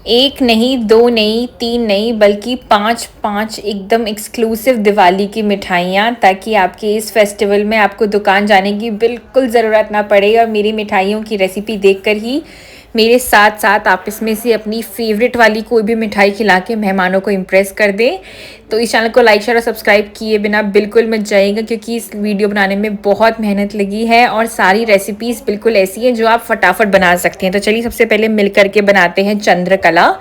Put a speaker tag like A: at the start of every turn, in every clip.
A: एक नहीं, दो नहीं, तीन नहीं, बल्कि 5-5 एकदम एक्सक्लूसिव दिवाली की मिठाइयाँ, ताकि आपके इस फेस्टिवल में आपको दुकान जाने की बिल्कुल ज़रूरत ना पड़े और मेरी मिठाइयों की रेसिपी देखकर ही मेरे साथ-साथ आप इसमें से अपनी फ़ेवरेट वाली कोई भी मिठाई खिला के मेहमानों को इम्प्रेस कर दें। तो इस चैनल को लाइक, शेयर और सब्सक्राइब किए बिना बिल्कुल मत जाइएगा, क्योंकि इस वीडियो बनाने में बहुत मेहनत लगी है और सारी रेसिपीज़ बिल्कुल ऐसी हैं जो आप फटाफट बना सकते हैं। तो चलिए सबसे पहले मिल कर के बनाते हैं चंद्रकला।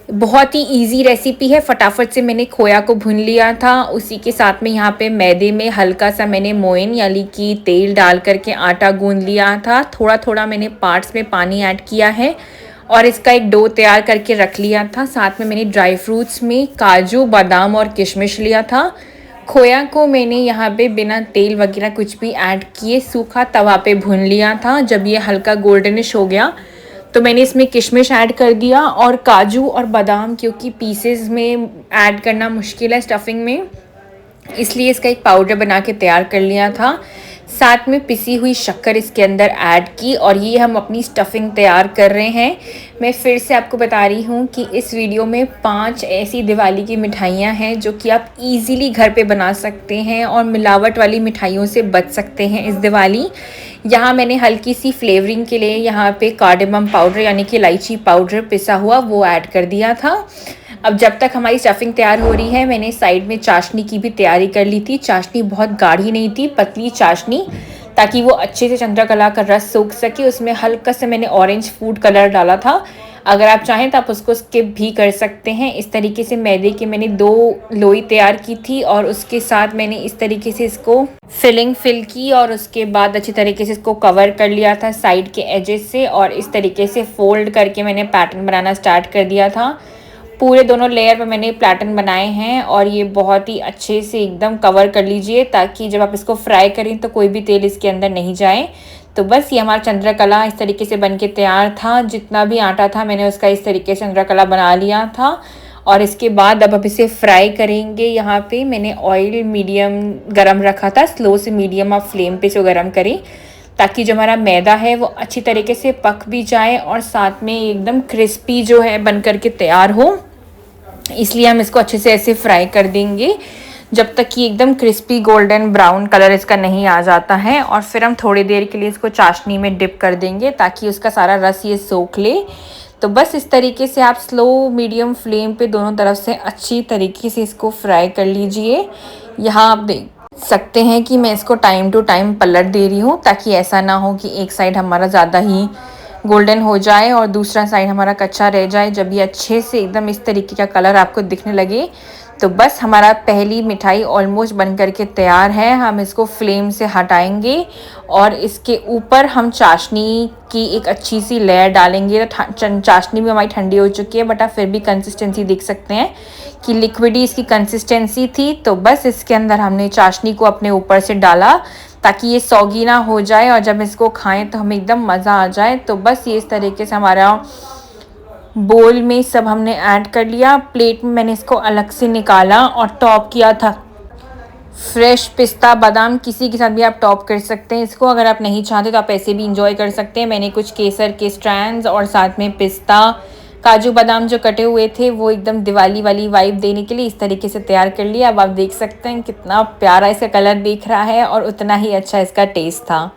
A: बहुत ही इजी रेसिपी है। फटाफट से मैंने खोया को भून लिया था, उसी के साथ में यहाँ पे मैदे में हल्का सा मैंने मोइन यानी कि तेल डाल करके आटा गूंद लिया था। थोड़ा थोड़ा मैंने पार्ट्स में पानी ऐड किया है और इसका एक डो तैयार करके रख लिया था। साथ में मैंने ड्राई फ्रूट्स में काजू, बादाम और किशमिश लिया था। खोया को मैंने यहाँ पे बिना तेल वगैरह कुछ भी ऐड किए सूखा तवा पे भून लिया था। जब ये हल्का गोल्डनिश हो गया तो मैंने इसमें किशमिश ऐड कर दिया और काजू और बादाम, क्योंकि पीसेस में ऐड करना मुश्किल है स्टफिंग में, इसलिए इसका एक पाउडर बना के तैयार कर लिया था। साथ में पिसी हुई शक्कर इसके अंदर ऐड की और ये हम अपनी स्टफिंग तैयार कर रहे हैं। मैं फिर से आपको बता रही हूँ कि इस वीडियो में 5 ऐसी दिवाली की मिठाइयाँ हैं जो कि आप इजीली घर पे बना सकते हैं और मिलावट वाली मिठाइयों से बच सकते हैं इस दिवाली। यहाँ मैंने हल्की सी फ्लेवरिंग के लिए यहाँ पे कार्डेमम पाउडर यानी कि इलायची पाउडर पिसा हुआ वो ऐड कर दिया था। अब जब तक हमारी स्टफिंग तैयार हो रही है, मैंने साइड में चाशनी की भी तैयारी कर ली थी। चाशनी बहुत गाढ़ी नहीं थी, पतली चाशनी, ताकि वो अच्छे से चंद्रकला का रस सूख सके। उसमें हल्का से मैंने ऑरेंज फूड कलर डाला था। अगर आप चाहें तो आप उसको स्किप भी कर सकते हैं। इस तरीके से मैदे के मैंने 2 लोई तैयार की थी और उसके साथ मैंने इस तरीके से इसको फिलिंग फिल की और उसके बाद अच्छी तरीके से इसको कवर कर लिया था साइड के एजेस से और इस तरीके से फोल्ड करके मैंने पैटर्न बनाना स्टार्ट कर दिया था। पूरे दोनों लेयर पर मैंने पैटर्न बनाए हैं और ये बहुत ही अच्छे से एकदम कवर कर लीजिए, ताकि जब आप इसको फ्राई करें तो कोई भी तेल इसके अंदर नहीं जाए। तो बस ये हमारा चंद्रकला इस तरीके से बनके तैयार था। जितना भी आटा था मैंने उसका इस तरीके से चंद्रकला बना लिया था और इसके बाद अब इसे फ्राई करेंगे। यहाँ पे मैंने ऑयल मीडियम गरम रखा था, स्लो से मीडियम आप फ्लेम पे से गरम करें, ताकि जो हमारा मैदा है वो अच्छी तरीके से पक भी जाए और साथ में एकदम क्रिस्पी जो है बन करके तैयार हो। इसलिए हम इसको अच्छे से ऐसे फ्राई कर देंगे जब तक कि एकदम क्रिस्पी गोल्डन ब्राउन कलर इसका नहीं आ जाता है। और फिर हम थोड़ी देर के लिए इसको चाशनी में डिप कर देंगे ताकि उसका सारा रस ये सोख ले। तो बस इस तरीके से आप स्लो मीडियम फ्लेम पे दोनों तरफ से अच्छी तरीके से इसको फ्राई कर लीजिए। यहाँ आप देख सकते हैं कि मैं इसको टाइम टू टाइम पलट दे रही हूँ, ताकि ऐसा ना हो कि एक साइड हमारा ज़्यादा ही गोल्डन हो जाए और दूसरा साइड हमारा कच्चा रह जाए। जब ये अच्छे से एकदम इस तरीके का कलर आपको दिखने लगे तो बस हमारा पहली मिठाई ऑलमोस्ट बन करके तैयार है। हम इसको फ्लेम से हटाएंगे और इसके ऊपर हम चाशनी की एक अच्छी सी लेयर डालेंगे। चाशनी भी हमारी ठंडी हो चुकी है, बट आप फिर भी कंसिस्टेंसी देख सकते हैं कि लिक्विडी इसकी कंसिस्टेंसी थी। तो बस इसके अंदर हमने चाशनी को अपने ऊपर से डाला ताकि ये सौगी ना हो जाए और जब इसको खाएं तो हमें एकदम मज़ा आ जाए। तो बस ये इस तरीके से हमारा बोल में सब हमने ऐड कर लिया। प्लेट में मैंने इसको अलग से निकाला और टॉप किया था फ्रेश पिस्ता बादाम, किसी के साथ भी आप टॉप कर सकते हैं इसको। अगर आप नहीं चाहते तो आप ऐसे भी इंजॉय कर सकते हैं। मैंने कुछ केसर के स्ट्रैंड्स और साथ में पिस्ता काजू बादाम जो कटे हुए थे वो एकदम दिवाली वाली वाइब देने के लिए इस तरीके से तैयार कर लिया। अब आप देख सकते हैं कितना प्यारा इसका कलर दिख रहा है और उतना ही अच्छा इसका टेस्ट था।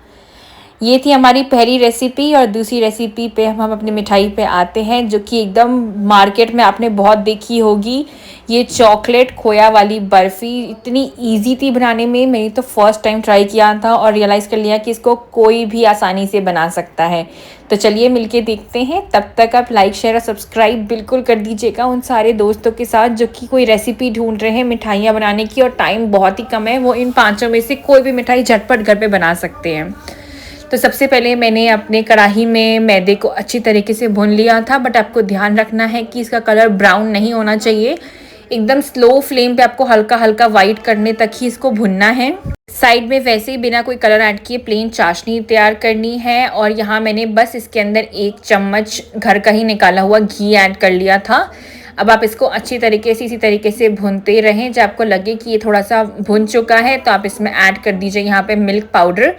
A: ये थी हमारी पहली रेसिपी और दूसरी रेसिपी पे हम अपनी मिठाई पे आते हैं, जो कि एकदम मार्केट में आपने बहुत देखी होगी। ये चॉकलेट खोया वाली बर्फ़ी इतनी इजी थी बनाने में, मैंने तो फर्स्ट टाइम ट्राई किया था और रियलाइज़ कर लिया कि इसको कोई भी आसानी से बना सकता है। तो चलिए मिलके देखते हैं। तब तक आप लाइक शेयर और सब्सक्राइब बिल्कुल कर दीजिएगा उन सारे दोस्तों के साथ जो कि कोई रेसिपी ढूंढ रहे हैं मिठाइयाँ बनाने की और टाइम बहुत ही कम है। वो इन 5 में से कोई भी मिठाई झटपट घर पे बना सकते हैं। तो सबसे पहले मैंने अपने कढ़ाई में मैदे को अच्छी तरीके से भून लिया था, बट आपको ध्यान रखना है कि इसका कलर ब्राउन नहीं होना चाहिए। एकदम स्लो फ्लेम पे आपको हल्का हल्का वाइट करने तक ही इसको भुनना है। साइड में वैसे ही बिना कोई कलर ऐड किए प्लेन चाशनी तैयार करनी है और यहाँ मैंने बस इसके अंदर 1 चम्मच घर का ही निकाला हुआ घी ऐड कर लिया था। अब आप इसको अच्छी तरीके से इसी तरीके से भूनते रहें। जब आपको लगे कि ये थोड़ा सा भुन चुका है तो आप इसमें ऐड कर दीजिए यहाँ पे मिल्क पाउडर।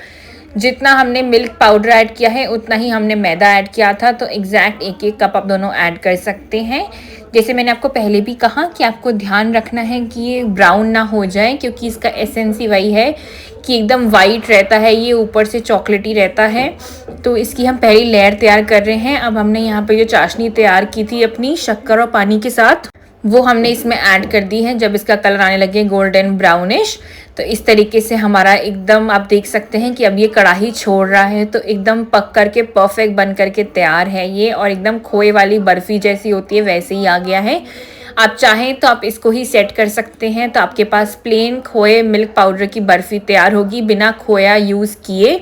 A: जितना हमने मिल्क पाउडर ऐड किया है उतना ही हमने मैदा ऐड किया था, तो एग्जैक्ट 1-1 कप आप दोनों ऐड कर सकते हैं। जैसे मैंने आपको पहले भी कहा कि आपको ध्यान रखना है कि ये ब्राउन ना हो जाए, क्योंकि इसका एसेंस ही वही है कि एकदम वाइट रहता है, ये ऊपर से चॉकलेटी रहता है। तो इसकी हम पहली लेयर तैयार कर रहे हैं। अब हमने यहाँ पे जो चाशनी तैयार की थी अपनी शक्कर और पानी के साथ, वो हमने इसमें ऐड कर दी है। जब इसका कलर आने लगे गोल्डन ब्राउनिश, तो इस तरीके से हमारा एकदम आप देख सकते हैं कि अब ये कढ़ाई छोड़ रहा है, तो एकदम पक करके परफेक्ट बन करके तैयार है ये, और एकदम खोए वाली बर्फ़ी जैसी होती है वैसे ही आ गया है। आप चाहें तो आप इसको ही सेट कर सकते हैं, तो आपके पास प्लेन खोए मिल्क पाउडर की बर्फ़ी तैयार होगी बिना खोया यूज़ किए।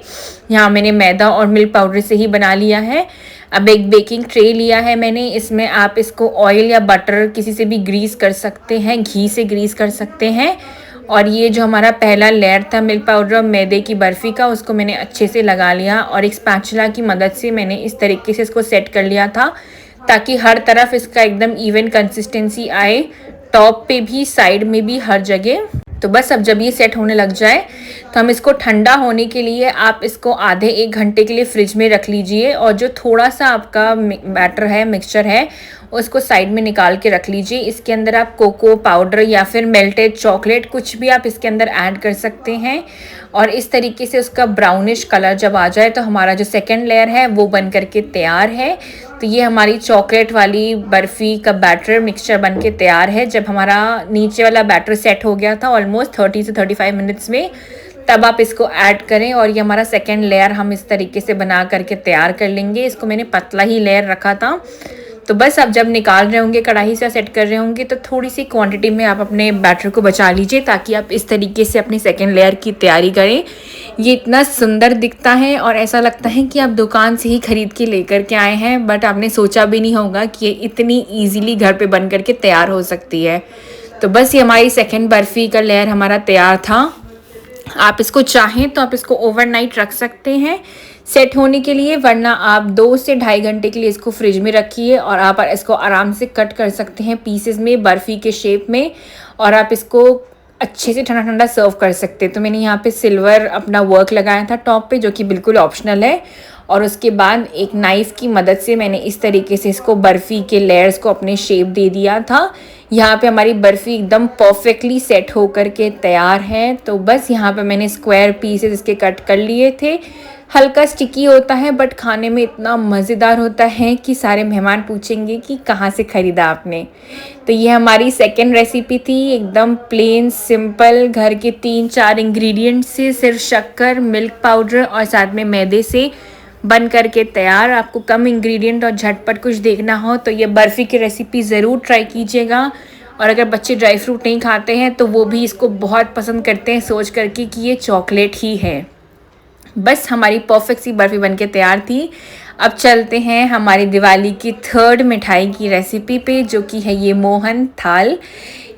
A: यहाँ मैंने मैदा और मिल्क पाउडर से ही बना लिया है। अब एक बेकिंग ट्रे लिया है मैंने, इसमें आप इसको ऑयल या बटर किसी से भी ग्रीस कर सकते हैं, घी से ग्रीस कर सकते हैं। और ये जो हमारा पहला लेयर था मिल्क पाउडर और मैदे की बर्फ़ी का, उसको मैंने अच्छे से लगा लिया और एक स्पैचुला की मदद से मैंने इस तरीके से इसको सेट कर लिया था, ताकि हर तरफ इसका एकदम इवन कंसिस्टेंसी आए, टॉप पे भी साइड में भी हर जगह। तो बस अब जब ये सेट होने लग जाए तो हम इसको ठंडा होने के लिए आप इसको आधे 1 घंटे के लिए फ्रिज में रख लीजिए, और जो थोड़ा सा आपका बैटर है, मिक्सचर है, उसको साइड में निकाल के रख लीजिए। इसके अंदर आप कोको पाउडर या फिर मेल्टेड चॉकलेट कुछ भी आप इसके अंदर ऐड कर सकते हैं, और इस तरीके से उसका ब्राउनिश कलर जब आ जाए तो हमारा जो सेकेंड लेयर है वो बन करके तैयार है। तो ये हमारी चॉकलेट वाली बर्फ़ी का बैटर मिक्सचर बन के तैयार है। जब हमारा नीचे वाला बैटर सेट हो गया था ऑलमोस्ट 30 से 35 मिनट्स में, तब आप इसको ऐड करें, और ये हमारा सेकेंड लेयर हम इस तरीके से बना करके तैयार कर लेंगे। इसको मैंने पतला ही लेयर रखा था। तो बस आप जब निकाल रहे होंगे कढ़ाई से सेट कर रहे होंगे तो थोड़ी सी क्वांटिटी में आप अपने बैटर को बचा लीजिए, ताकि आप इस तरीके से अपनी सेकेंड लेयर की तैयारी करें। ये इतना सुंदर दिखता है और ऐसा लगता है कि आप दुकान से ही ख़रीद के लेकर के आए हैं, बट आपने सोचा भी नहीं होगा कि ये इतनी ईजिली घर पे बन करके तैयार हो सकती है। तो बस ये हमारी सेकेंड बर्फ़ी का लेयर हमारा तैयार था। आप इसको चाहें तो आप इसको ओवरनाइट रख सकते हैं सेट होने के लिए, वरना आप 2 से ढाई घंटे के लिए इसको फ्रिज में रखिए, और आप इसको आराम से कट कर सकते हैं पीसेस में बर्फ़ी के शेप में, और आप इसको अच्छे से ठंडा ठंडा सर्व कर सकते हैं। तो मैंने यहाँ पे सिल्वर अपना वर्क लगाया था टॉप पे, जो कि बिल्कुल ऑप्शनल है, और उसके बाद एक नाइफ़ की मदद से मैंने इस तरीके से इसको बर्फ़ी के लेयर्स को अपने शेप दे दिया था। यहाँ पे हमारी बर्फ़ी एकदम परफेक्टली सेट हो कर के तैयार है। तो बस यहाँ पे मैंने स्क्वायर पीसेस इसके कट कर लिए थे। हल्का स्टिकी होता है बट खाने में इतना मज़ेदार होता है कि सारे मेहमान पूछेंगे कि कहाँ से ख़रीदा आपने। तो ये हमारी सेकेंड रेसिपी थी, एकदम प्लेन सिंपल घर के 3-4 इंग्रेडिएंट्स से, सिर्फ शक्कर, मिल्क पाउडर और साथ में मैदे से बन करके तैयार। आपको कम इंग्रेडिएंट और झटपट कुछ देखना हो तो ये बर्फ़ी की रेसिपी ज़रूर ट्राई कीजिएगा। और अगर बच्चे ड्राई फ्रूट नहीं खाते हैं तो वो भी इसको बहुत पसंद करते हैं, सोच करके कि ये चॉकलेट ही है। बस हमारी परफेक्ट सी बर्फ़ी बनके तैयार थी। अब चलते हैं हमारी दिवाली की थर्ड मिठाई की रेसिपी पे, जो कि है ये मोहन थाल।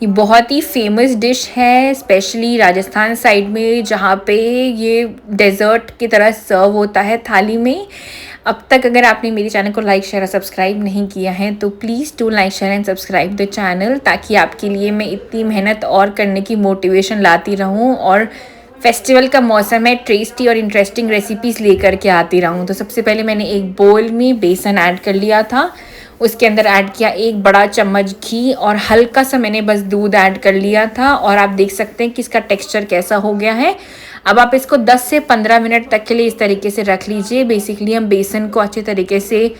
A: ये बहुत ही फेमस डिश है, स्पेशली राजस्थान साइड में, जहाँ पे ये डेज़र्ट की तरह सर्व होता है थाली में। अब तक अगर आपने मेरे चैनल को लाइक शेयर और सब्सक्राइब नहीं किया है तो please do like share and subscribe the channel, ताकि आपके लिए मैं इतनी मेहनत और करने की मोटिवेशन लाती रहूँ, और फेस्टिवल का मौसम है, टेस्टी और इंटरेस्टिंग रेसिपीज़ लेकर के आती रहूँ। तो सबसे पहले मैंने एक बोल में बेसन ऐड कर लिया था, उसके अंदर ऐड किया 1 बड़ा चम्मच घी, और हल्का सा मैंने बस दूध ऐड कर लिया था, और आप देख सकते हैं कि इसका टेक्सचर कैसा हो गया है। अब आप इसको 10 से 15 मिनट तक के लिए इस तरीके से रख लीजिए। बेसिकली हम बेसन को अच्छे तरीके से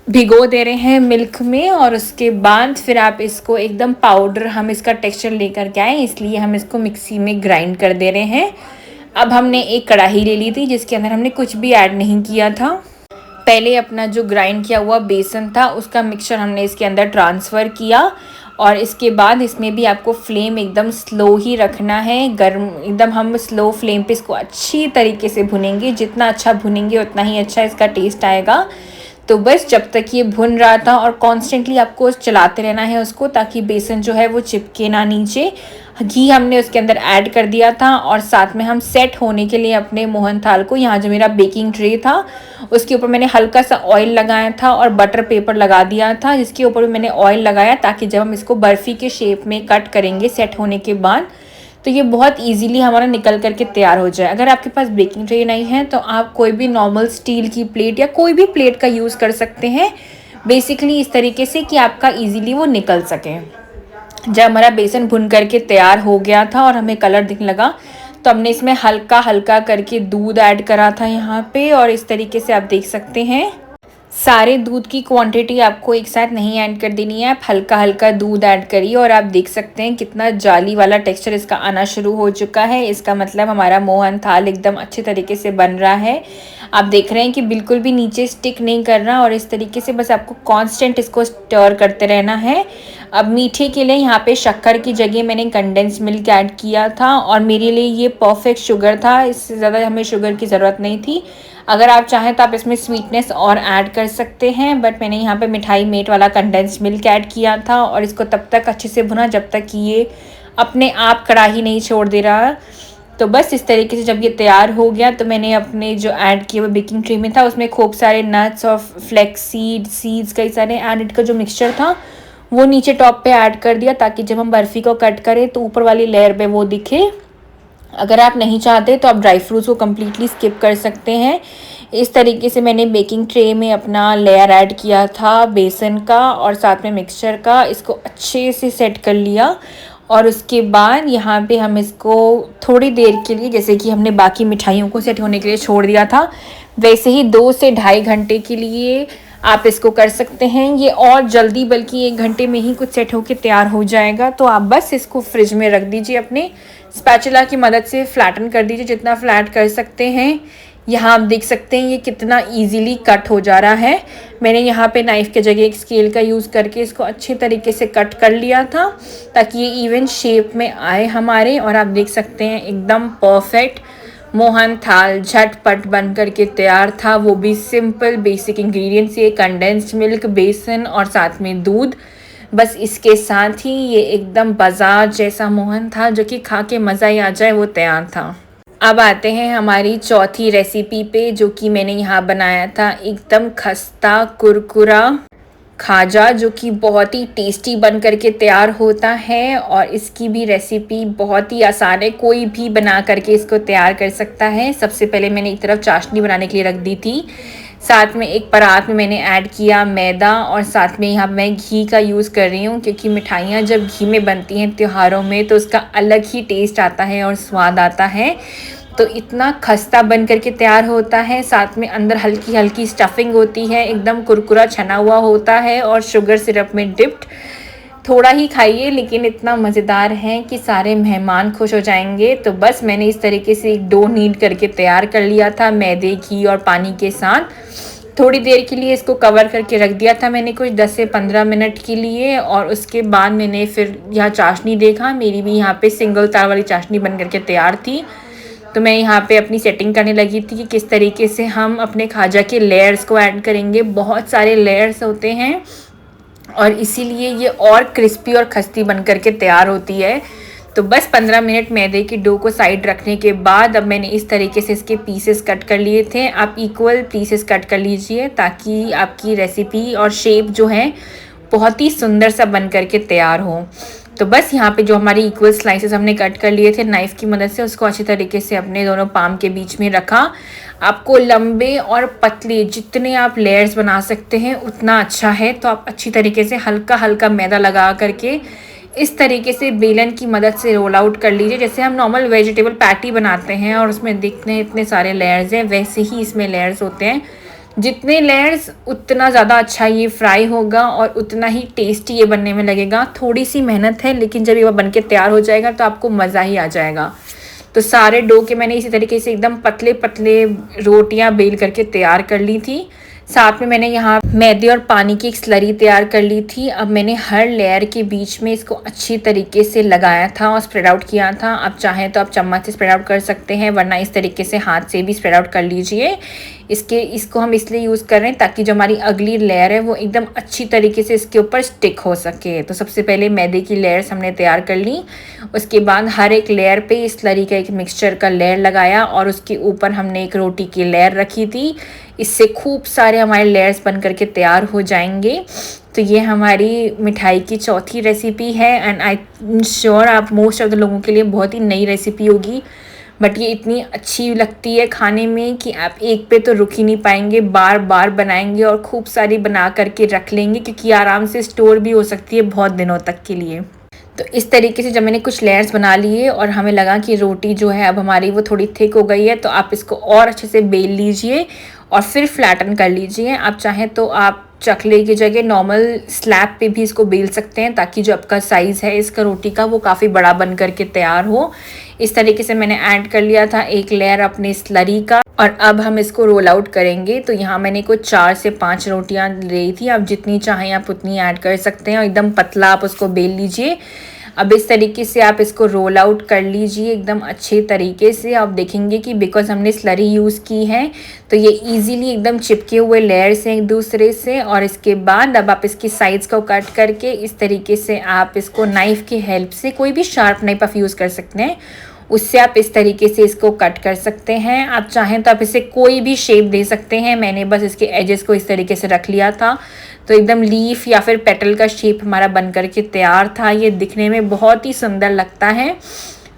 A: भिगो दे रहे हैं मिल्क में, और उसके बाद फिर आप इसको एकदम पाउडर, हम इसका टेक्सचर लेकर के आए इसलिए हम इसको मिक्सी में ग्राइंड कर दे रहे हैं। अब हमने एक कढ़ाई ले ली थी जिसके अंदर हमने कुछ भी ऐड नहीं किया था। पहले अपना जो ग्राइंड किया हुआ बेसन था उसका मिक्सचर हमने इसके अंदर ट्रांसफ़र किया, और इसके बाद इसमें भी आपको फ्लेम एकदम स्लो ही रखना है, गर्म एकदम। हम स्लो फ्लेम पे इसको अच्छी तरीके से भुनेंगे, जितना अच्छा भुनेंगे उतना ही अच्छा इसका टेस्ट आएगा। तो बस जब तक ये भुन रहा था, और कॉन्स्टेंटली आपको चलाते रहना है उसको, ताकि बेसन जो है वो चिपके ना नीचे। घी हमने उसके अंदर ऐड कर दिया था, और साथ में हम सेट होने के लिए अपने मोहन थाल को, यहाँ जो मेरा बेकिंग ट्रे था उसके ऊपर मैंने हल्का सा ऑयल लगाया था और बटर पेपर लगा दिया था, जिसके ऊपर भी मैंने ऑयल लगाया, ताकि जब हम इसको बर्फ़ी के शेप में कट करेंगे सेट होने के बाद तो ये बहुत इजीली हमारा निकल करके तैयार हो जाए। अगर आपके पास बेकिंग ट्रे नहीं है तो आप कोई भी नॉर्मल स्टील की प्लेट या कोई भी प्लेट का यूज़ कर सकते हैं, बेसिकली इस तरीके से कि आपका इजीली वो निकल सके। जब हमारा बेसन भुन करके तैयार हो गया था और हमें कलर दिखने लगा, तो हमने इसमें हल्का हल्का करके दूध ऐड करा था यहाँ पे, और इस तरीके से आप देख सकते हैं सारे दूध की क्वांटिटी आपको एक साथ नहीं ऐड कर देनी है, आप हल्का हल्का दूध ऐड करिए। और आप देख सकते हैं कितना जाली वाला टेक्सचर इसका आना शुरू हो चुका है। इसका मतलब हमारा मोहन थाल एकदम अच्छे तरीके से बन रहा है। आप देख रहे हैं कि बिल्कुल भी नीचे स्टिक नहीं कर रहा, और इस तरीके से बस आपको कांस्टेंट इसको स्टर करते रहना है। अब मीठे के लिए यहाँ पे शक्कर की जगह मैंने कंडेंस मिल्क ऐड किया था, और मेरे लिए ये परफेक्ट शुगर था, इससे ज़्यादा हमें शुगर की ज़रूरत नहीं थी। अगर आप चाहें तो आप इसमें स्वीटनेस और ऐड कर सकते हैं, बट मैंने यहाँ पे मिठाई मेट वाला कंडेंस मिल्क ऐड किया था, और इसको तब तक अच्छे से भुना जब तक कि ये अपने आप कढ़ाई नहीं छोड़ दे रहा। तो बस इस तरीके से जब ये तैयार हो गया तो मैंने अपने जो ऐड किए हुए बेकिंग ट्रे में था उसमें खूब सारे नट्स और फ्लेक्स सीड्स कई सारे एडिड का जो मिक्सचर था वो नीचे टॉप पे ऐड कर दिया, ताकि जब हम बर्फ़ी को कट करें तो ऊपर वाली लेयर पे वो दिखे। अगर आप नहीं चाहते तो आप ड्राई फ्रूट्स को कम्प्लीटली स्किप कर सकते हैं। इस तरीके से मैंने बेकिंग ट्रे में अपना लेयर ऐड किया था बेसन का और साथ में मिक्सचर का, इसको अच्छे से सेट कर लिया। और उसके बाद यहाँ पे हम इसको थोड़ी देर के लिए, जैसे कि हमने बाकी मिठाइयों को सेट होने के लिए छोड़ दिया था, वैसे ही 2 से ढाई घंटे के लिए आप इसको कर सकते हैं। ये और जल्दी, बल्कि 1 घंटे में ही कुछ सेट होकर तैयार हो जाएगा। तो आप बस इसको फ्रिज में रख दीजिए, अपने स्पैचुला की मदद से फ्लैटन कर दीजिए जितना फ्लैट कर सकते हैं। यहाँ आप देख सकते हैं ये कितना इजीली कट हो जा रहा है। मैंने यहाँ पे नाइफ़ के जगह एक स्केल का यूज़ करके इसको अच्छे तरीके से कट कर लिया था, ताकि ये इवन शेप में आए हमारे। और आप देख सकते हैं एकदम परफेक्ट मोहन थाल झटपट बन करके तैयार था, वो भी सिंपल बेसिक इंग्रेडिएंट्स, ये कंडेंस्ड मिल्क, बेसन और साथ में दूध। बस इसके साथ ही ये एकदम बाजार जैसा मोहन था, जो कि खा के मज़ा ही आ जाए, वो तैयार था। अब आते हैं हमारी चौथी रेसिपी पे, जो कि मैंने यहाँ बनाया था एकदम खस्ता कुरकुरा खाजा, जो कि बहुत ही टेस्टी बन करके तैयार होता है। और इसकी भी रेसिपी बहुत ही आसान है, कोई भी बना करके इसको तैयार कर सकता है। सबसे पहले मैंने एक तरफ चाशनी बनाने के लिए रख दी थी, साथ में एक परात में मैंने ऐड किया मैदा, और साथ में यहाँ मैं घी का यूज़ कर रही हूँ, क्योंकि मिठाइयाँ जब घी में बनती हैं त्योहारों में तो उसका अलग ही टेस्ट आता है और स्वाद आता है। तो इतना खस्ता बन करके तैयार होता है, साथ में अंदर हल्की हल्की स्टफिंग होती है, एकदम कुरकुरा छना हुआ होता है और शुगर सिरप में डिप्ड। थोड़ा ही खाइए, लेकिन इतना मज़ेदार है कि सारे मेहमान खुश हो जाएंगे। तो बस मैंने इस तरीके से एक डो नीड करके तैयार कर लिया था मैदे, घी और पानी के साथ। थोड़ी देर के लिए इसको कवर करके रख दिया था मैंने, कुछ 10 से 15 मिनट के लिए। और उसके बाद मैंने फिर यहाँ चाशनी देखा, मेरी भी यहाँ पे सिंगल तार वाली चाशनी बन करके तैयार थी। तो मैं यहाँ पे अपनी सेटिंग करने लगी थी कि किस तरीके से हम अपने खाजा के लेयर्स को ऐड करेंगे। बहुत सारे लेयर्स होते हैं और इसीलिए ये और क्रिस्पी और खस्ती बन करके तैयार होती है। तो बस 15 मिनट मैदे की डो को साइड रखने के बाद अब मैंने इस तरीके से इसके पीसेस कट कर लिए थे। आप इक्वल पीसेस कट कर लीजिए, ताकि आपकी रेसिपी और शेप जो है बहुत ही सुंदर सा बन करके तैयार हो। तो बस यहाँ पे जो हमारी इक्वल स्लाइसेस हमने कट कर लिए थे नाइफ़ की मदद से, उसको अच्छी तरीके से अपने दोनों पाम के बीच में रखा। आपको लंबे और पतले जितने आप लेयर्स बना सकते हैं उतना अच्छा है। तो आप अच्छी तरीके से हल्का हल्का मैदा लगा करके इस तरीके से बेलन की मदद से रोल आउट कर लीजिए। जैसे हम नॉर्मल वेजिटेबल पैटी बनाते हैं और उसमें दिखते हैं इतने सारे लेयर्स हैं, वैसे ही इसमें लेयर्स होते हैं। जितने लेयर्स उतना ज़्यादा अच्छा ये फ्राई होगा और उतना ही टेस्टी ये बनने में लगेगा। थोड़ी सी मेहनत है, लेकिन जब ये बन के तैयार हो जाएगा तो आपको मज़ा ही आ जाएगा। तो सारे डो के मैंने इसी तरीके से एकदम पतले पतले रोटियां बेल करके तैयार कर ली थी। साथ में मैंने यहाँ मैदे और पानी की एक स्लरी तैयार कर ली थी। अब मैंने हर लेयर के बीच में इसको अच्छी तरीके से लगाया था और स्प्रेड आउट किया था। आप चाहें तो आप चम्मच से स्प्रेड आउट कर सकते हैं, वरना इस तरीके से हाथ से भी स्प्रेड आउट कर लीजिए। इसको हम इसलिए यूज़ कर रहे हैं ताकि जो हमारी अगली लेयर है वो एकदम अच्छी तरीके से इसके ऊपर स्टिक हो सके। तो सबसे पहले मैदे की लेयर्स हमने तैयार कर ली। उसके बाद हर एक लेयर पे इस स्लरी का एक मिक्सचर का लेयर लगाया और उसके ऊपर हमने एक रोटी की लेयर रखी थी। इससे खूब सारे हमारे लेयर्स बन करके के तैयार हो जाएंगे। तो ये हमारी मिठाई की चौथी रेसिपी है एंड आई एम श्योर आप मोस्ट ऑफ द लोगों के लिए बहुत ही नई रेसिपी होगी, बट ये इतनी अच्छी लगती है खाने में कि आप एक पे तो रुक ही नहीं पाएंगे, बार बार बनाएंगे और खूब सारी बना करके रख लेंगे, क्योंकि आराम से स्टोर भी हो सकती है बहुत दिनों तक के लिए। तो इस तरीके से जब मैंने कुछ लेयर्स बना लिए और हमें लगा कि रोटी जो है अब हमारी वो थोड़ी थिक हो गई है, तो आप इसको और अच्छे से बेल लीजिए और फिर फ्लैटन कर लीजिए। आप चाहें तो आप चकले की जगह नॉर्मल स्लैब पे भी इसको बेल सकते हैं, ताकि जो आपका साइज़ है इसका रोटी का वो काफ़ी बड़ा बन करके तैयार हो। इस तरीके से मैंने ऐड कर लिया था एक लेयर अपने स्लरी का, और अब हम इसको रोल आउट करेंगे। तो यहाँ मैंने कुछ 4 से 5 रोटियाँ ली थी, आप जितनी चाहें आप उतनी ऐड कर सकते हैं और एकदम पतला आप उसको बेल लीजिए। अब इस तरीके से आप इसको रोल आउट कर लीजिए एकदम अच्छे तरीके से। आप देखेंगे कि बिकॉज हमने स्लरी यूज़ की है तो ये इजीली एकदम चिपके हुए लेयर्स हैं एक दूसरे से। और इसके बाद अब आप इसकी साइड्स को कट करके इस तरीके से आप इसको नाइफ़ की हेल्प से, कोई भी शार्प नाइफ आप यूज़ कर सकते हैं, उससे आप इस तरीके से इसको कट कर सकते हैं। आप चाहें तो आप इसे कोई भी शेप दे सकते हैं। मैंने बस इसके एजेस को इस तरीके से रख लिया था, तो एकदम लीफ या फिर पेटल का शेप हमारा बन करके तैयार था। ये दिखने में बहुत ही सुंदर लगता है।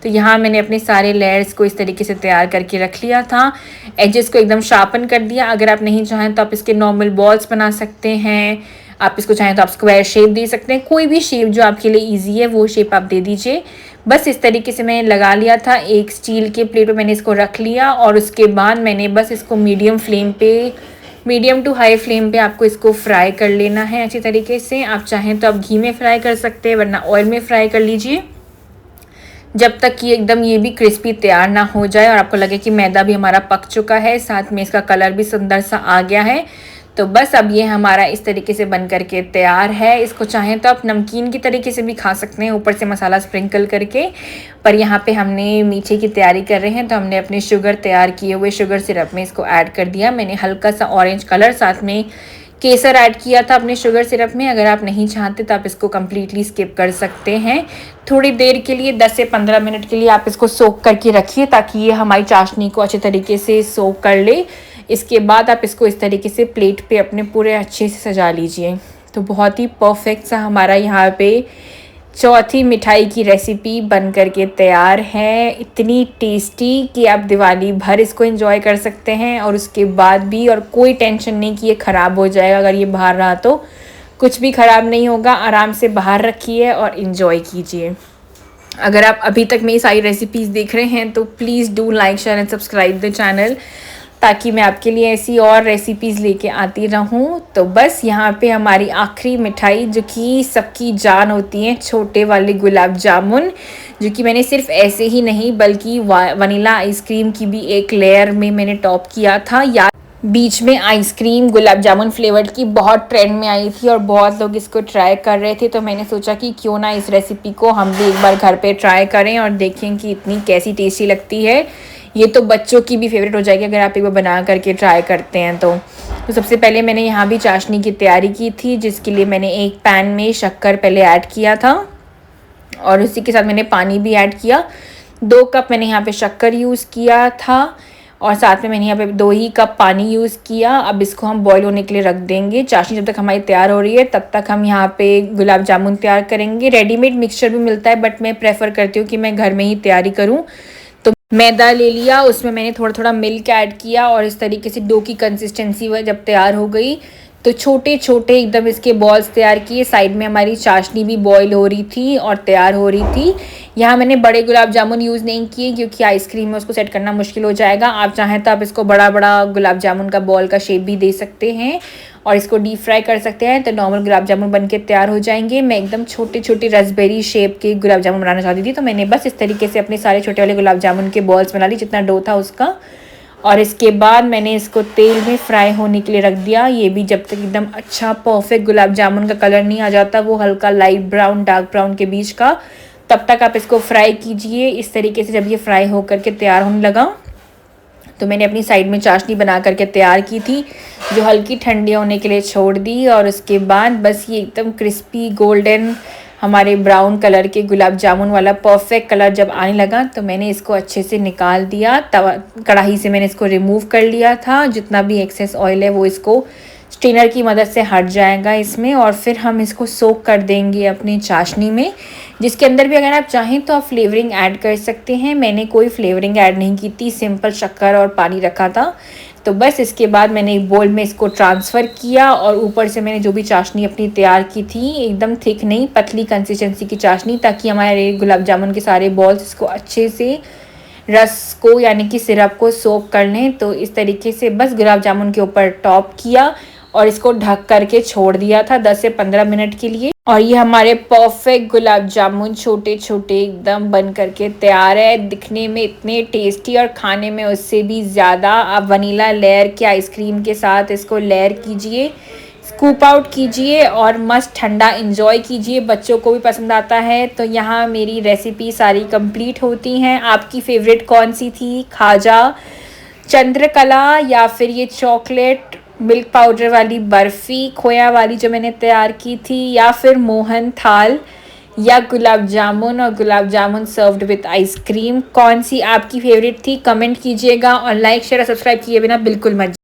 A: तो यहाँ मैंने अपने सारे लेयर्स को इस तरीके से तैयार करके रख लिया था, एजेस को एकदम शार्पन कर दिया। अगर आप नहीं चाहें तो आप इसके नॉर्मल बॉल्स बना सकते हैं, आप इसको चाहें तो आप स्क्वायर शेप दे सकते हैं, कोई भी शेप जो आपके लिए ईजी है वो शेप आप दे दीजिए। बस इस तरीके से मैंने लगा लिया था। एक स्टील के प्लेट पे मैंने इसको रख लिया और उसके बाद मैंने बस इसको मीडियम टू हाई फ्लेम पे आपको इसको फ्राई कर लेना है अच्छी तरीके से। आप चाहें तो आप घी में फ्राई कर सकते हैं, वरना ऑयल में फ्राई कर लीजिए, जब तक कि एकदम ये भी क्रिस्पी तैयार ना हो जाए और आपको लगे कि मैदा भी हमारा पक चुका है, साथ में इसका कलर भी सुंदर सा आ गया है। तो बस अब ये हमारा इस तरीके से बन करके तैयार है। इसको चाहें तो आप नमकीन की तरीके से भी खा सकते हैं, ऊपर से मसाला स्प्रिंकल करके, पर यहाँ पे हमने मीठे की तैयारी कर रहे हैं तो हमने अपने शुगर तैयार किए हुए शुगर सिरप में इसको ऐड कर दिया। मैंने हल्का सा ऑरेंज कलर साथ में केसर ऐड किया था अपने शुगर सिरप में। अगर आप नहीं चाहते तो आप इसको कम्प्लीटली स्किप कर सकते हैं। थोड़ी देर के लिए 10 से 15 मिनट के लिए आप इसको सोक करके रखिए, ताकि ये हमारी चाशनी को अच्छे तरीके से सोक कर ले। इसके बाद आप इसको इस तरीके से प्लेट पे अपने पूरे अच्छे से सजा लीजिए। तो बहुत ही परफेक्ट सा हमारा यहाँ पे चौथी मिठाई की रेसिपी बन करके तैयार है। इतनी टेस्टी कि आप दिवाली भर इसको एंजॉय कर सकते हैं और उसके बाद भी, और कोई टेंशन नहीं कि ये ख़राब हो जाएगा। अगर ये बाहर रहा तो कुछ भी ख़राब नहीं होगा। आराम से बाहर रखिए और इन्जॉय कीजिए। अगर आप अभी तक मेरी सारी रेसिपीज़ देख रहे हैं तो please do like share and subscribe the channel, ताकि मैं आपके लिए ऐसी और रेसिपीज़ लेके आती रहूं। तो बस यहाँ पे हमारी आखिरी मिठाई, जो कि सबकी जान होती है, छोटे वाले गुलाब जामुन, जो कि मैंने सिर्फ ऐसे ही नहीं बल्कि वनीला आइसक्रीम की भी एक लेयर में मैंने टॉप किया था। या बीच में आइसक्रीम गुलाब जामुन फ्लेवर्ड की बहुत ट्रेंड में आई थी और बहुत लोग इसको ट्राई कर रहे थे, तो मैंने सोचा कि क्यों ना इस रेसिपी को हम भी एक बार घर पे ट्राई करें और देखें कि इतनी कैसी टेस्टी लगती है। ये तो बच्चों की भी फेवरेट हो जाएगी अगर आप एक बार बना करके ट्राई करते हैं तो। सबसे पहले मैंने यहाँ भी चाशनी की तैयारी की थी, जिसके लिए मैंने एक पैन में शक्कर पहले ऐड किया था और उसी के साथ मैंने पानी भी ऐड किया। 2 कप मैंने यहाँ पे शक्कर यूज़ किया था और साथ में मैंने यहाँ पे 2 ही कप पानी यूज़ किया। अब इसको हम बॉईल होने के लिए रख देंगे। चाशनी जब तक हमारी तैयार हो रही है तब तक हम यहाँ पे गुलाब जामुन तैयार करेंगे। रेडीमेड मिक्सचर भी मिलता है, बट मैं प्रेफर करती हूँ कि मैं घर में ही तैयारी करूँ। तो मैदा ले लिया, उसमें मैंने थोड़ा थोड़ा मिल्क ऐड किया और इस तरीके से डो की कंसिस्टेंसी जब तैयार हो गई तो छोटे छोटे एकदम इसके बॉल्स तैयार किए। साइड में हमारी चाशनी भी बॉईल हो रही थी और तैयार हो रही थी। यहाँ मैंने बड़े गुलाब जामुन यूज़ नहीं किए, क्योंकि आइसक्रीम में उसको सेट करना मुश्किल हो जाएगा। आप चाहें तो आप इसको बड़ा बड़ा गुलाब जामुन का बॉल का शेप भी दे सकते हैं और इसको डीप फ्राई कर सकते हैं, तो नॉर्मल गुलाब जामुन बन के तैयार हो जाएंगे। मैं एकदम छोटे छोटे रसबेरी शेप के गुलाब जामुन बनाना चाहती थी, तो मैंने बस इस तरीके से अपने सारे छोटे वाले गुलाब जामुन के बॉल्स बना ली, जितना डो था उसका। और इसके बाद मैंने इसको तेल में फ्राई होने के लिए रख दिया। ये भी जब तक एकदम अच्छा परफेक्ट गुलाब जामुन का कलर नहीं आ जाता, वो हल्का लाइट ब्राउन डार्क ब्राउन के बीच का, तब तक आप इसको फ्राई कीजिए। इस तरीके से जब ये फ्राई हो करके तैयार होने लगा तो मैंने अपनी साइड में चाशनी बना करके तैयार की थी, जो हल्की ठंडी होने के लिए छोड़ दी। और उसके बाद बस ये एकदम क्रिस्पी गोल्डन हमारे ब्राउन कलर के गुलाब जामुन वाला परफेक्ट कलर जब आने लगा तो मैंने इसको अच्छे से निकाल दिया। तवा कढ़ाई से मैंने इसको रिमूव कर लिया था। जितना भी एक्सेस ऑयल है वो इसको स्ट्रेनर की मदद से हट जाएगा इसमें। और फिर हम इसको सोक कर देंगे अपनी चाशनी में, जिसके अंदर भी अगर आप चाहें तो आप फ्लेवरिंग ऐड कर सकते हैं। मैंने कोई फ्लेवरिंग ऐड नहीं की थी, सिंपल शक्कर और पानी रखा था। तो बस इसके बाद मैंने एक बोल में इसको ट्रांसफ़र किया और ऊपर से मैंने जो भी चाशनी अपनी तैयार की थी, एकदम थिक नहीं, पतली कंसिस्टेंसी की चाशनी, ताकि हमारे गुलाब जामुन के सारे बॉल्स इसको अच्छे से रस को यानी कि सिरप को सोक कर लें। तो इस तरीके से बस गुलाब जामुन के ऊपर टॉप किया और इसको ढक करके छोड़ दिया था 10 से 15 मिनट के लिए। और ये हमारे परफेक्ट गुलाब जामुन छोटे छोटे एकदम बन करके तैयार है। दिखने में इतने टेस्टी और खाने में उससे भी ज़्यादा। आप वनीला लेयर के आइसक्रीम के साथ इसको लेयर कीजिए, स्कूप आउट कीजिए और मस्त ठंडा एंजॉय कीजिए। बच्चों को भी पसंद आता है। तो यहाँ मेरी रेसिपी सारी कंप्लीट होती हैं। आपकी फेवरेट कौन सी थी? खाजा, चंद्रकला, या फिर ये चॉकलेट मिल्क पाउडर वाली बर्फ़ी खोया वाली जो मैंने तैयार की थी, या फिर मोहन थाल, या गुलाब जामुन और gulab jamun served with ice cream? कौन सी आपकी फेवरेट थी? कमेंट कीजिएगा और लाइक शेयर और सब्सक्राइब किए बिना बिल्कुल मत